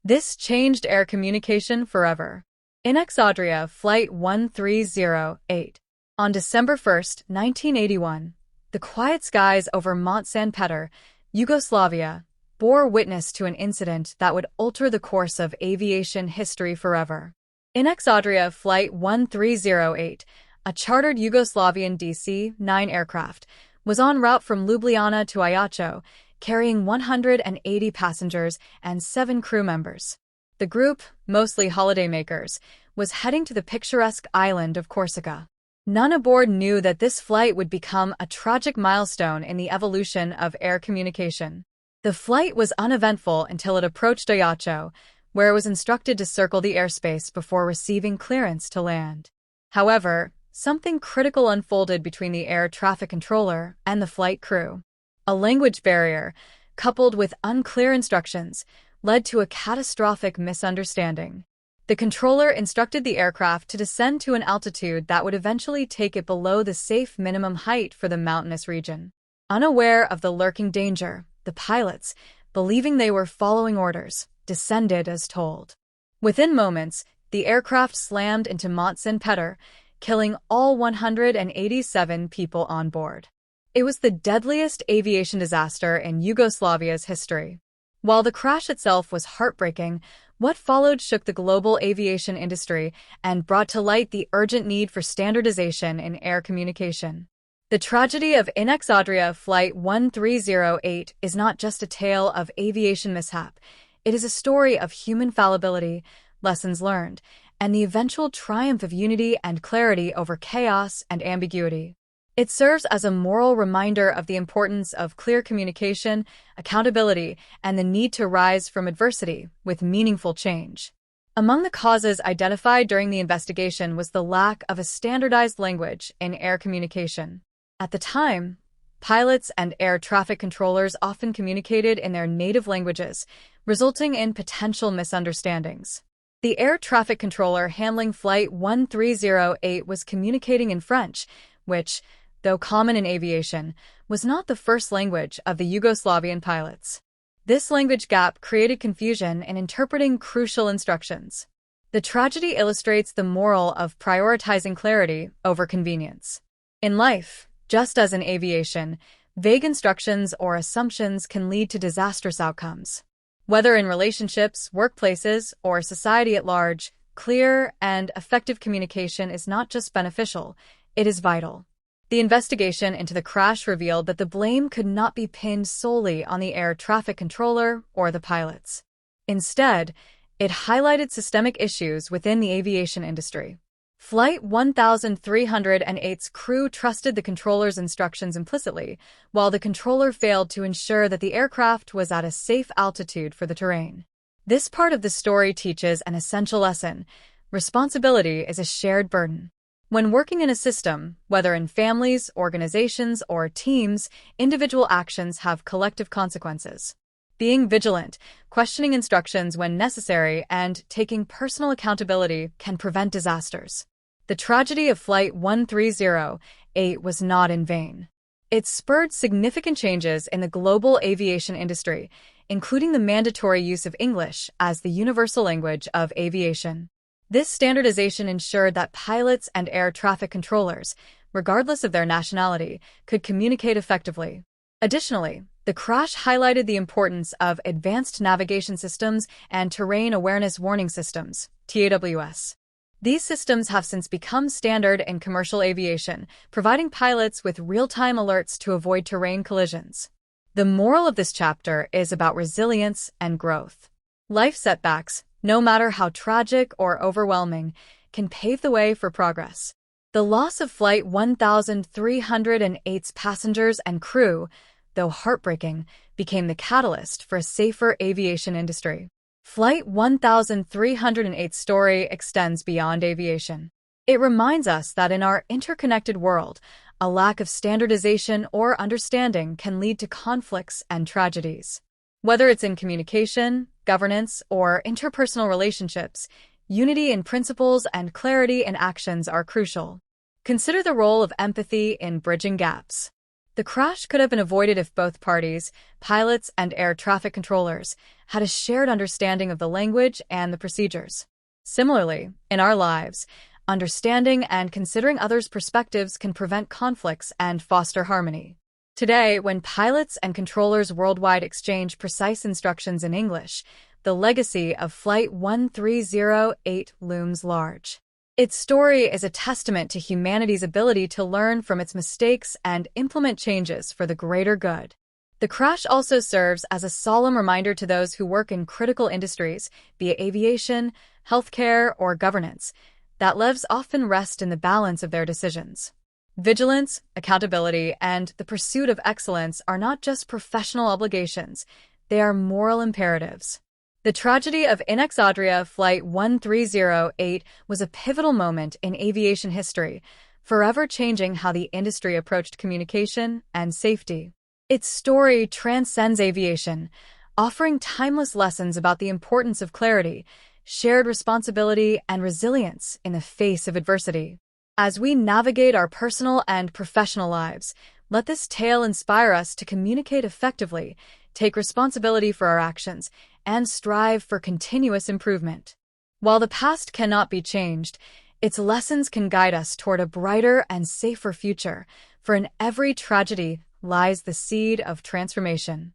This changed air communication forever. Inex-Adrià Flight 1308. On December 1, 1981, the quiet skies over Mont San Peter, Yugoslavia, bore witness to an incident that would alter the course of aviation history forever. Inex-Adrià Flight 1308, a chartered Yugoslavian DC-9 aircraft, was en route from Ljubljana to Ajaccio, carrying 180 passengers and 7 crew members. The group, mostly holidaymakers, was heading to the picturesque island of Corsica. None aboard knew that this flight would become a tragic milestone in the evolution of air communication. The flight was uneventful until it approached Ajaccio, where it was instructed to circle the airspace before receiving clearance to land. However, something critical unfolded between the air traffic controller and the flight crew. A language barrier, coupled with unclear instructions, led to a catastrophic misunderstanding. The controller instructed the aircraft to descend to an altitude that would eventually take it below the safe minimum height for the mountainous region. Unaware of the lurking danger, the pilots, believing they were following orders, descended as told. Within moments, the aircraft slammed into Mont San Peter, killing all 187 people on board. It was the deadliest aviation disaster in Yugoslavia's history. While the crash itself was heartbreaking, what followed shook the global aviation industry and brought to light the urgent need for standardization in air communication. The tragedy of Inex-Adrià Flight 1308 is not just a tale of aviation mishap. It is a story of human fallibility, lessons learned, and the eventual triumph of unity and clarity over chaos and ambiguity. It serves as a moral reminder of the importance of clear communication, accountability, and the need to rise from adversity with meaningful change. Among the causes identified during the investigation was the lack of a standardized language in air communication. At the time, pilots and air traffic controllers often communicated in their native languages, resulting in potential misunderstandings. The air traffic controller handling Flight 1308 was communicating in French, which, though common in aviation, was not the first language of the Yugoslavian pilots. This language gap created confusion in interpreting crucial instructions. The tragedy illustrates the moral of prioritizing clarity over convenience. In life, just as in aviation, vague instructions or assumptions can lead to disastrous outcomes. Whether in relationships, workplaces, or society at large, clear and effective communication is not just beneficial, it is vital. The investigation into the crash revealed that the blame could not be pinned solely on the air traffic controller or the pilots. Instead, it highlighted systemic issues within the aviation industry. Flight 1308's crew trusted the controller's instructions implicitly, while the controller failed to ensure that the aircraft was at a safe altitude for the terrain. This part of the story teaches an essential lesson: responsibility is a shared burden. When working in a system, whether in families, organizations, or teams, individual actions have collective consequences. Being vigilant, questioning instructions when necessary, and taking personal accountability can prevent disasters. The tragedy of Flight 1308 was not in vain. It spurred significant changes in the global aviation industry, including the mandatory use of English as the universal language of aviation. This standardization ensured that pilots and air traffic controllers, regardless of their nationality, could communicate effectively. Additionally, the crash highlighted the importance of advanced navigation systems and terrain awareness warning systems, TAWS. These systems have since become standard in commercial aviation, providing pilots with real-time alerts to avoid terrain collisions. The moral of this chapter is about resilience and growth. Life setbacks, no matter how tragic or overwhelming, can pave the way for progress. The loss of Flight 1308's passengers and crew, though heartbreaking, became the catalyst for a safer aviation industry. Flight 1308's story extends beyond aviation. It reminds us that in our interconnected world, a lack of standardization or understanding can lead to conflicts and tragedies. Whether it's in communication, governance, or interpersonal relationships, unity in principles and clarity in actions are crucial. Consider the role of empathy in bridging gaps. The crash could have been avoided if both parties, pilots and air traffic controllers, had a shared understanding of the language and the procedures. Similarly, in our lives, understanding and considering others' perspectives can prevent conflicts and foster harmony. Today, when pilots and controllers worldwide exchange precise instructions in English, the legacy of Flight 1308 looms large. Its story is a testament to humanity's ability to learn from its mistakes and implement changes for the greater good. The crash also serves as a solemn reminder to those who work in critical industries, be it aviation, healthcare, or governance, that lives often rest in the balance of their decisions. Vigilance, accountability, and the pursuit of excellence are not just professional obligations, they are moral imperatives. The tragedy of Inex-Adrià Flight 1308 was a pivotal moment in aviation history, forever changing how the industry approached communication and safety. Its story transcends aviation, offering timeless lessons about the importance of clarity, shared responsibility, and resilience in the face of adversity. As we navigate our personal and professional lives, let this tale inspire us to communicate effectively, take responsibility for our actions, and strive for continuous improvement. While the past cannot be changed, its lessons can guide us toward a brighter and safer future, for in every tragedy lies the seed of transformation.